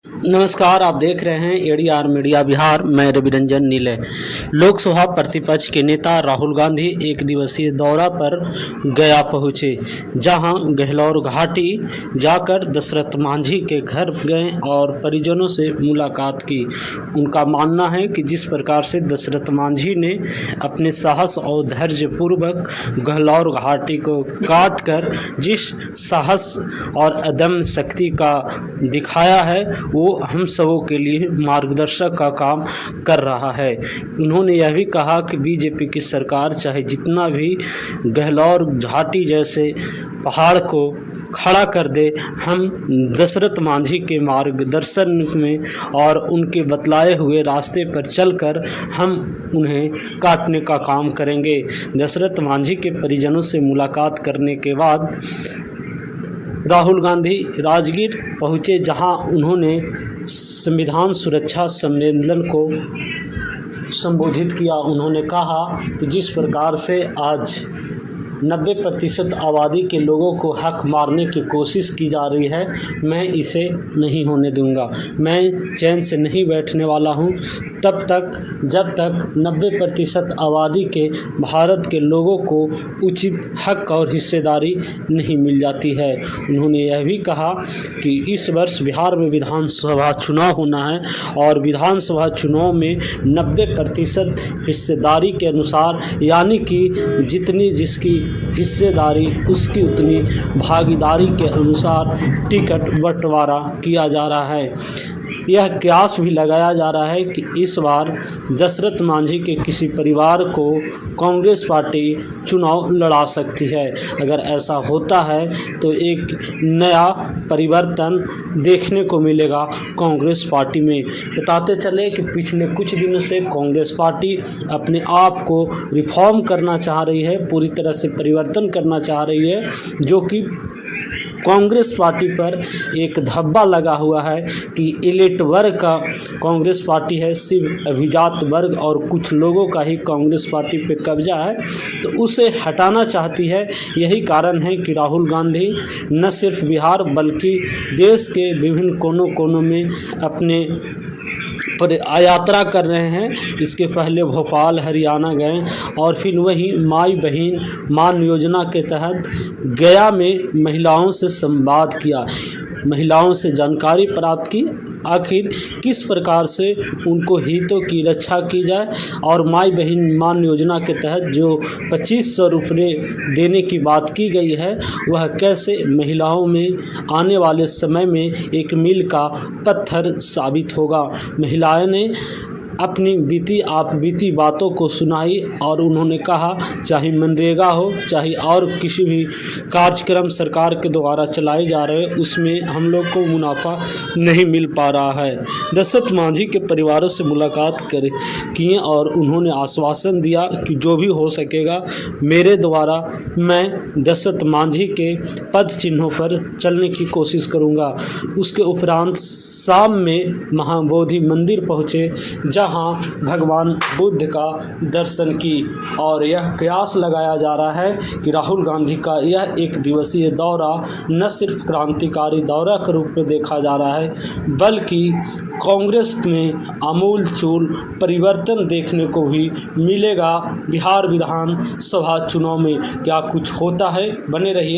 नमस्कार, आप देख रहे हैं एडीआर मीडिया बिहार। मैं रवि रंजन नीले। लोकसभा प्रतिपक्ष के नेता राहुल गांधी एक दिवसीय दौरा पर गया पहुंचे, जहां गहलोर घाटी जाकर दशरथ मांझी के घर गए और परिजनों से मुलाकात की। उनका मानना है कि जिस प्रकार से दशरथ मांझी ने अपने साहस और धैर्यपूर्वक गहलोर घाटी को काट कर जिस साहस और अदम्य शक्ति का दिखाया है, वो हम सबों के लिए मार्गदर्शक का काम कर रहा है। उन्होंने यह भी कहा कि बीजेपी की सरकार चाहे जितना भी गहलोर घाटी जैसे पहाड़ को खड़ा कर दे, हम दशरथ मांझी के मार्गदर्शन में और उनके बतलाए हुए रास्ते पर चलकर हम उन्हें काटने का काम करेंगे। दशरथ मांझी के परिजनों से मुलाकात करने के बाद राहुल गांधी राजगीर पहुंचे, जहां उन्होंने संविधान सुरक्षा सम्मेलन को संबोधित किया। उन्होंने कहा कि जिस प्रकार से आज 90% आबादी के लोगों को हक मारने की कोशिश की जा रही है, मैं इसे नहीं होने दूंगा। मैं चैन से नहीं बैठने वाला हूं तब तक जब तक 90% आबादी के भारत के लोगों को उचित हक और हिस्सेदारी नहीं मिल जाती है। उन्होंने यह भी कहा कि इस वर्ष बिहार में विधानसभा चुनाव होना है और विधानसभा चुनाव में 90% हिस्सेदारी के अनुसार, यानी कि जितनी जिसकी हिस्सेदारी उसकी उतनी भागीदारी के अनुसार टिकट बंटवारा किया जा रहा है। यह कयास भी लगाया जा रहा है कि इस बार दशरथ मांझी के किसी परिवार को कांग्रेस पार्टी चुनाव लड़ा सकती है। अगर ऐसा होता है तो एक नया परिवर्तन देखने को मिलेगा कांग्रेस पार्टी में। बताते चले कि पिछले कुछ दिनों से कांग्रेस पार्टी अपने आप को रिफॉर्म करना चाह रही है, पूरी तरह से परिवर्तन करना चाह रही है, जो कि कांग्रेस पार्टी पर एक धब्बा लगा हुआ है कि एलिट वर्ग का कांग्रेस पार्टी है, सिर्फ अभिजात वर्ग और कुछ लोगों का ही कांग्रेस पार्टी पे कब्जा है, तो उसे हटाना चाहती है। यही कारण है कि राहुल गांधी न सिर्फ बिहार बल्कि देश के विभिन्न कोनों कोनों में अपने पर यात्रा कर रहे हैं। इसके पहले भोपाल हरियाणा गए और फिर वहीं माई बहन मान योजना के तहत गया में महिलाओं से संवाद किया, महिलाओं से जानकारी प्राप्त की, आखिर किस प्रकार से उनको हितों की रक्षा की जाए और माई बहन मान योजना के तहत जो 2500 रुपये देने की बात की गई है, वह कैसे महिलाओं में आने वाले समय में एक मील का पत्थर साबित होगा। महिलाएं ने अपनी बीती बातों को सुनाई और उन्होंने कहा, चाहे मनरेगा हो, चाहे और किसी भी कार्यक्रम सरकार के द्वारा चलाए जा रहे, उसमें हम लोग को मुनाफा नहीं मिल पा रहा है। दशरथ मांझी के परिवारों से मुलाकात किए और उन्होंने आश्वासन दिया कि जो भी हो सकेगा मेरे द्वारा मैं दशरथ मांझी के पद चिन्हों पर चलने की कोशिश करूँगा। उसके उपरांत शाम में महाबोधि मंदिर पहुँचे, जहाँ भगवान बुद्ध का दर्शन की, और यह कयास लगाया जा रहा है कि राहुल गांधी का यह एक दिवसीय दौरा न सिर्फ क्रांतिकारी दौरा के रूप में देखा जा रहा है, बल्कि कांग्रेस में आमूल-चूल परिवर्तन देखने को भी मिलेगा। बिहार विधानसभा चुनाव में क्या कुछ होता है, बने रहिए।